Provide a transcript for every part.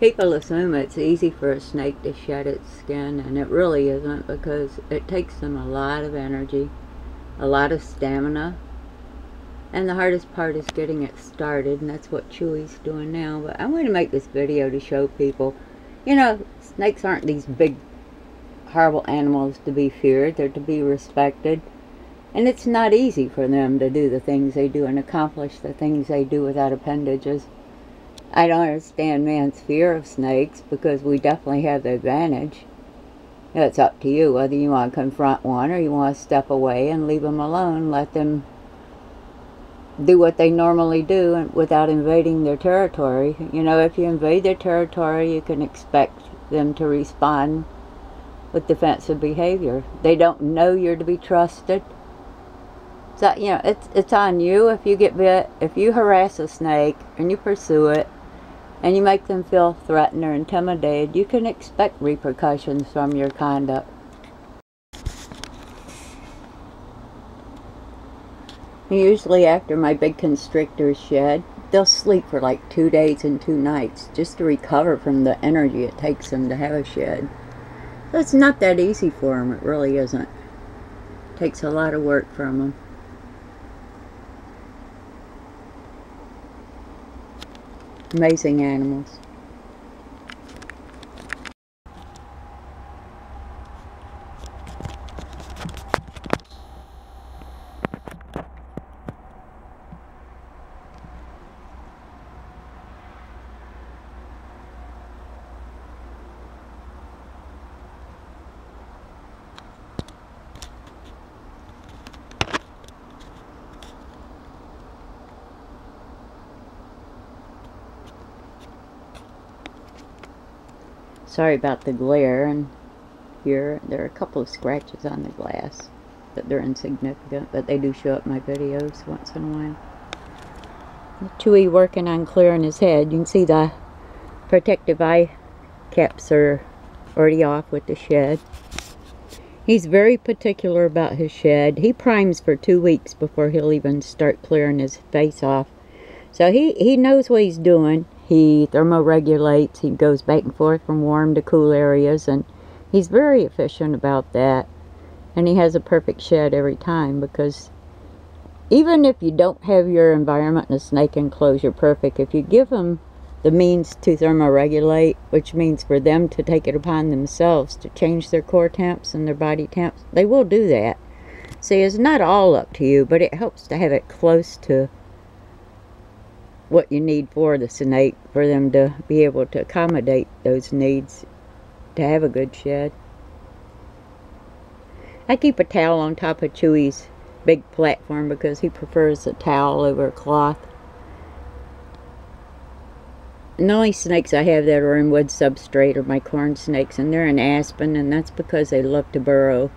People assume it's easy for a snake to shed its skin, and it really isn't, because it takes them a lot of energy, a lot of stamina, and the hardest part is getting it started, and that's what Chewy's doing now. But I want to make this video to show people, you know, snakes aren't these big, horrible animals to be feared. They're to be respected, and it's not easy for them to do the things they do and accomplish the things they do without appendages. I don't understand man's fear of snakes, because we definitely have the advantage. It's up to you whether you want to confront one or you want to step away and leave them alone. Let them do what they normally do and without invading their territory. You know, if you invade their territory, you can expect them to respond with defensive behavior. They don't know you're to be trusted. So, you know, it's on you if you get bit. If you harass a snake and you pursue it, and you make them feel threatened or intimidated, you can expect repercussions from your conduct. Usually after my big constrictors shed, they'll sleep for like 2 days and 2 nights just to recover from the energy it takes them to have a shed. So it's not that easy for them, it really isn't. It takes a lot of work from them. Amazing animals. Sorry about the glare, and here there are a couple of scratches on the glass, but they're insignificant, but they do show up in my videos once in a while. Chewy working on clearing his head. You can see the protective eye caps are already off with the shed. He's very particular about his shed. He primes for 2 weeks before he'll even start clearing his face off. So he knows what he's doing. He thermoregulates. He goes back and forth from warm to cool areas, and he's very efficient about that. And he has a perfect shed every time, because even if you don't have your environment in a snake enclosure perfect, if you give them the means to thermoregulate, which means for them to take it upon themselves to change their core temps and their body temps, they will do that. See, it's not all up to you, but it helps to have it close to what you need for the snake, for them to be able to accommodate those needs to have a good shed. I keep a towel on top of Chewy's big platform because he prefers a towel over a cloth. And the only snakes I have that are in wood substrate are my corn snakes, and they're in aspen, and that's because they love to burrow.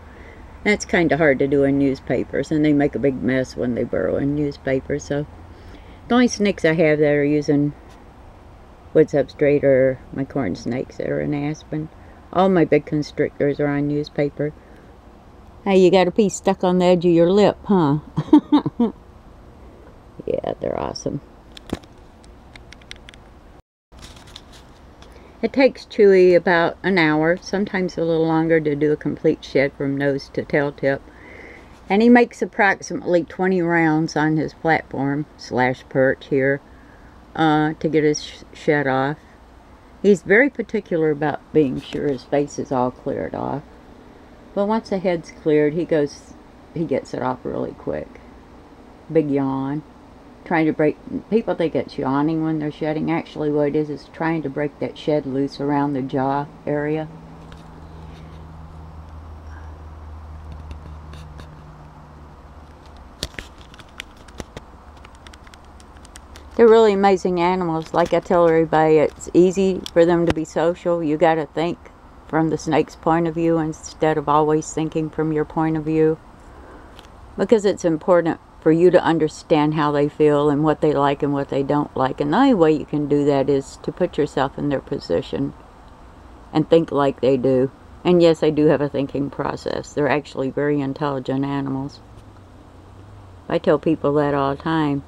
That's kind of hard to do in newspapers, and they make a big mess when they burrow in newspapers. So the only snakes I have that are using wood substrate are my corn snakes that are in aspen. All my big constrictors are on newspaper. Hey, you got a piece stuck on the edge of your lip, huh? Yeah, they're awesome. It takes Chewy about an hour, sometimes a little longer, to do a complete shed from nose to tail tip. And he makes approximately 20 rounds on his platform / perch here to get his shed off. He's very particular about being sure his face is all cleared off. But once the head's cleared, he gets it off really quick. Big yawn. Trying to break, people think it's yawning when they're shedding. Actually what it is trying to break that shed loose around the jaw area. They're really amazing animals. Like I tell everybody, it's easy for them to be social. You got to think from the snake's point of view instead of always thinking from your point of view, because it's important for you to understand how they feel and what they like and what they don't like. And the only way you can do that is to put yourself in their position and think like they do. And yes, they do have a thinking process. They're actually very intelligent animals. I tell people that all the time.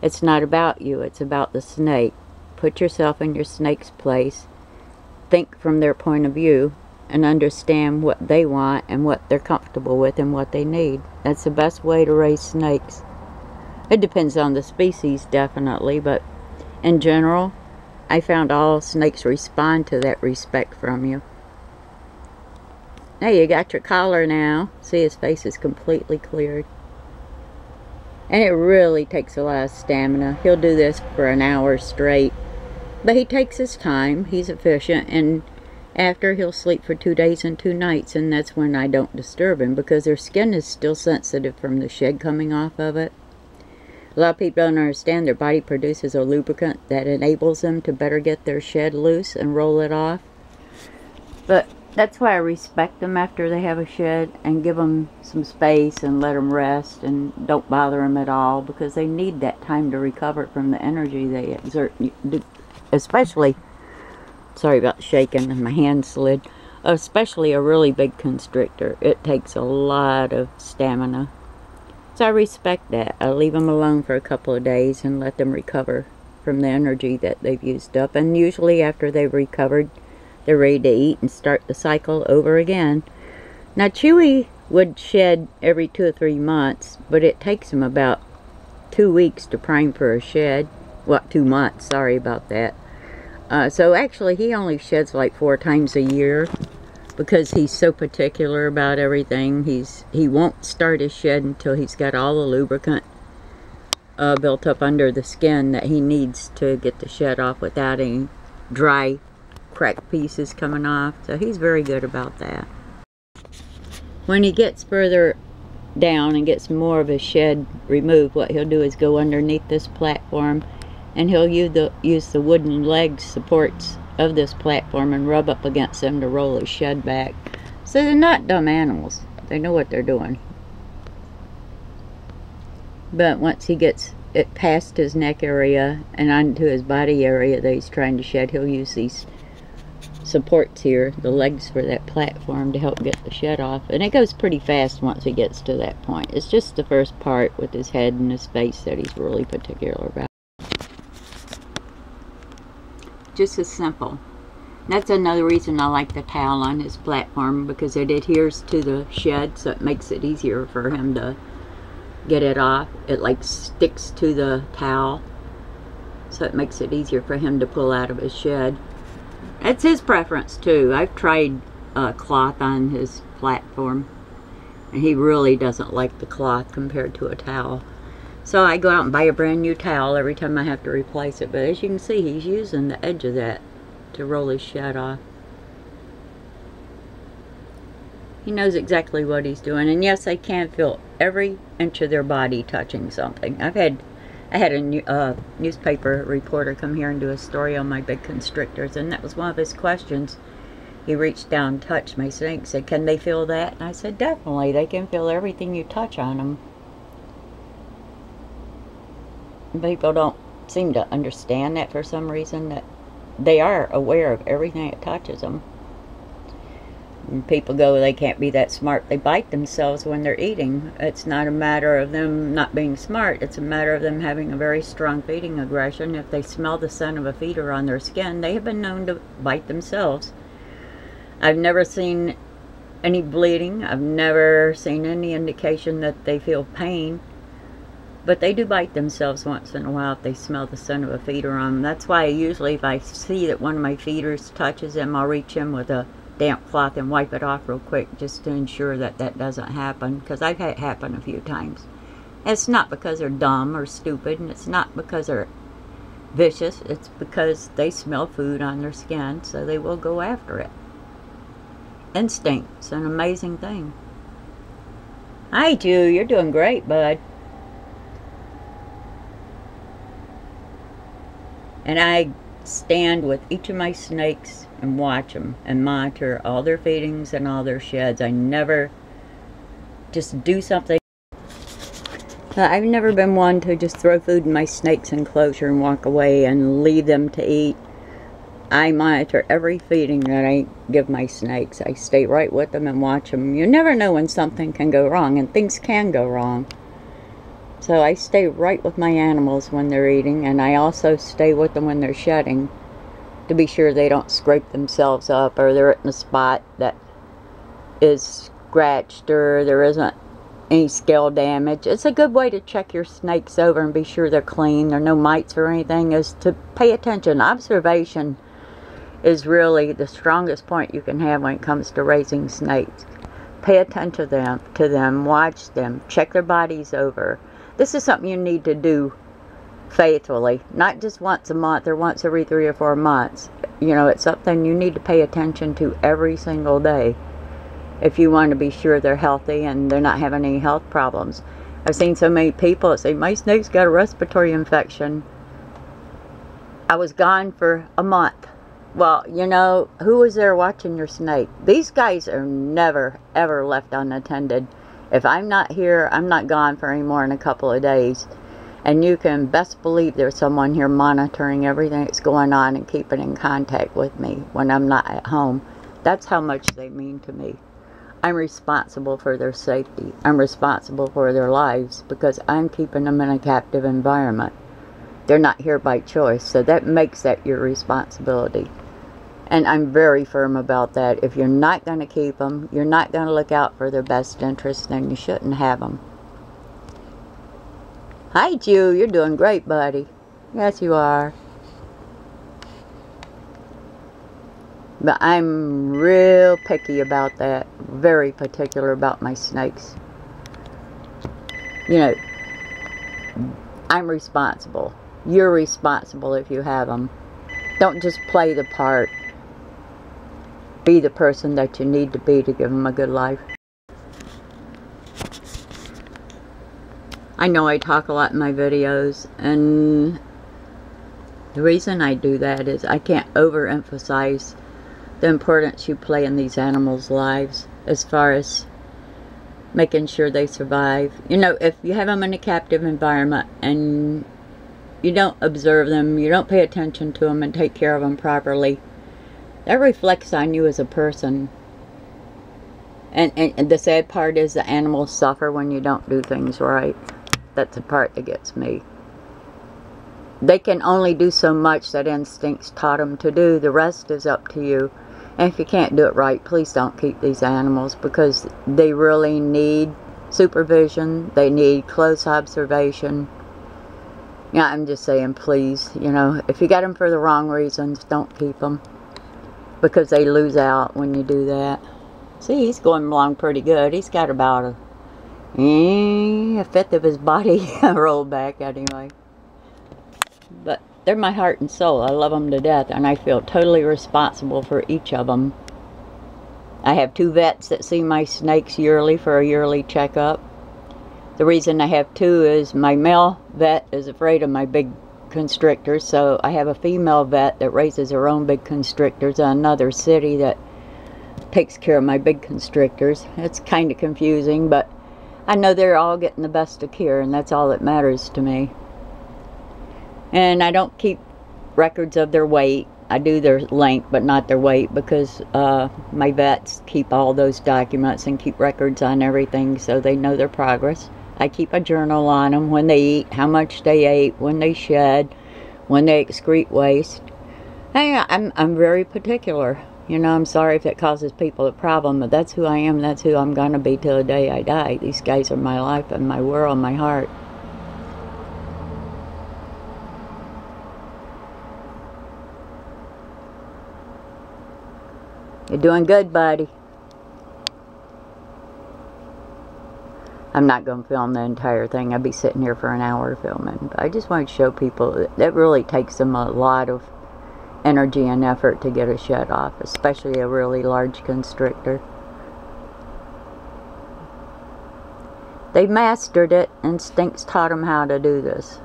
It's not about you, it's about the snake. Put yourself in your snake's place think from their point of view and understand what they want and what they're comfortable with and what they need. That's the best way to raise snakes. It depends on the species, definitely, but in general, I found all snakes respond to that respect from you. Hey, you got your collar now. See, his face is completely cleared. And it really takes a lot of stamina. He'll do this for an hour straight. But he takes his time. He's efficient. And after, he'll sleep for 2 days and 2 nights. And that's when I don't disturb him, because their skin is still sensitive from the shed coming off of it. A lot of people don't understand their body produces a lubricant that enables them to better get their shed loose and roll it off. But that's why I respect them after they have a shed and give them some space and let them rest and don't bother them at all, because they need that time to recover from the energy they exert. Especially, sorry about shaking and my hand slid, especially a really big constrictor. It takes a lot of stamina. So I respect that. I leave them alone for a couple of days and let them recover from the energy that they've used up. And usually after they've recovered, they're ready to eat and start the cycle over again. Now, Chewy would shed every 2 or 3 months, but it takes him about 2 weeks to prime for a shed. Well, 2 months, sorry about that. So actually, he only sheds like 4 times a year, because he's so particular about everything. He won't start his shed until he's got all the lubricant built up under the skin that he needs to get the shed off without any dry cracked pieces coming off. So he's very good about that. When he gets further down and gets more of his shed removed, what he'll do is go underneath this platform, and he'll use the wooden leg supports of this platform and rub up against them to roll his shed back. So they're not dumb animals. They know what they're doing. But once he gets it past his neck area and onto his body area that he's trying to shed, he'll use these supports here, the legs for that platform, to help get the shed off. And it goes pretty fast once he gets to that point. It's just the first part with his head and his face that he's really particular about. Just as simple. That's another reason I like the towel on his platform, because it adheres to the shed, so it makes it easier for him to get it off. It like sticks to the towel, so it makes it easier for him to pull out of his shed. It's his preference too. I've tried cloth on his platform, and he really doesn't like the cloth compared to a towel. So I go out and buy a brand new towel every time I have to replace it. But as you can see, he's using the edge of that to roll his shed off. He knows exactly what he's doing. And yes, I can feel every inch of their body touching something. I had a newspaper reporter come here and do a story on my big constrictors, and that was one of his questions. He reached down and touched my snake and said, "Can they feel that?" And I said, "Definitely. They can feel everything you touch on them." People don't seem to understand that for some reason, that they are aware of everything that touches them. And people go, they can't be that smart. They bite themselves when they're eating. It's not a matter of them not being smart. It's a matter of them having a very strong feeding aggression. If they smell the scent of a feeder on their skin, they have been known to bite themselves. I've never seen any bleeding. I've never seen any indication that they feel pain. But they do bite themselves once in a while if they smell the scent of a feeder on them. That's why usually if I see that one of my feeders touches them, I'll reach in with a damp cloth and wipe it off real quick, just to ensure that that doesn't happen, because I've had it happen a few times. And it's not because they're dumb or stupid, and it's not because they're vicious. It's because they smell food on their skin, so they will go after it. Instinct's an amazing thing. Hi, Jew. You're doing great, bud. And I stand with each of my snakes and watch them and monitor all their feedings and all their sheds. I never just do something. I've never been one to just throw food in my snake's enclosure and walk away and leave them to eat. I monitor every feeding that I give my snakes. I stay right with them and watch them. You never know when something can go wrong, and things can go wrong. So I stay right with my animals when they're eating, and I also stay with them when they're shedding. to be sure they don't scrape themselves up, or they're in a spot that is scratched, or there isn't any scale damage. It's a good way to check your snakes over and be sure they're clean, there are no mites or anything, is to pay attention. Observation is really the strongest point you can have when it comes to raising snakes. Pay attention to them, watch them, check their bodies over. This is something you need to do faithfully, not just once a month or once every 3 or 4 months. You know, it's something you need to pay attention to every single day if you want to be sure they're healthy and they're not having any health problems. I've seen so many people that say, my snake's got a respiratory infection. I was gone for a month. Well, you know, who was there watching your snake? These guys are never, ever left unattended. If I'm not here, I'm not gone for any more than a couple of days. And you can best believe there's someone here monitoring everything that's going on and keeping in contact with me when I'm not at home. That's how much they mean to me. I'm responsible for their safety. I'm responsible for their lives because I'm keeping them in a captive environment. They're not here by choice, so that makes that your responsibility. And I'm very firm about that. If you're not going to keep them, you're not going to look out for their best interests, then you shouldn't have them. Hi, Jew. You're doing great, buddy. Yes, you are. But I'm real picky about that. Very particular about my snakes. You know, I'm responsible. You're responsible if you have them. Don't just play the part. Be the person that you need to be to give them a good life. I know I talk a lot in my videos, and the reason I do that is I can't overemphasize the importance you play in these animals' lives as far as making sure they survive. You know, if you have them in a captive environment and you don't observe them, you don't pay attention to them and take care of them properly, that reflects on you as a person. And the sad part is the animals suffer when you don't do things right. That's the part that gets me. They can only do so much that instincts taught them to do. The rest is up to you. And if you can't do it right, please don't keep these animals, because they really need supervision. They need close observation. Yeah, I'm just saying, please, you know, if you got them for the wrong reasons, don't keep them, because they lose out when you do that. See, he's going along pretty good. He's got about a fifth of his body rolled back anyway. But they're my heart and soul. I love them to death, and I feel totally responsible for each of them. I have 2 vets that see my snakes yearly for a yearly checkup. The reason I have 2 is my male vet is afraid of my big constrictors, so I have a female vet that raises her own big constrictors in another city that takes care of my big constrictors. It's kind of confusing, but I know they're all getting the best of care, and that's all that matters to me. And I don't keep records of their weight. I do their length, but not their weight, because my vets keep all those documents and keep records on everything, so they know their progress. I keep a journal on them, when they eat, how much they ate, when they shed, when they excrete waste. I'm very particular. You know, I'm sorry if it causes people a problem, but that's who I am. That's who I'm going to be till the day I die. These guys are my life and my world, my heart. You're doing good, buddy. I'm not going to film the entire thing. I'd be sitting here for an hour filming. But I just want to show people that really takes them a lot of energy and effort to get a shed off, especially a really large constrictor. They mastered it. Instincts taught them how to do this.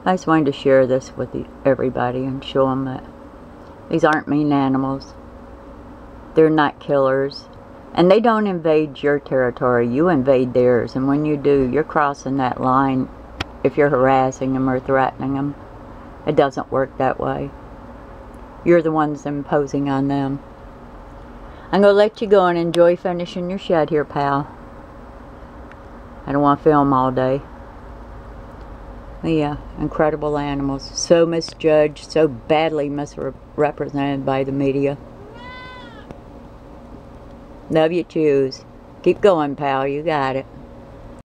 I just wanted to share this with everybody and show them that these aren't mean animals. They're not killers. And they don't invade your territory. You invade theirs. And when you do, you're crossing that line if you're harassing them or threatening them. It doesn't work that way. You're the ones imposing on them. I'm going to let you go and enjoy finishing your shed here, pal. I don't want to film all day. But yeah, incredible animals. So misjudged, so badly misrepresented by the media. Love you, choose. Keep going, pal. You got it.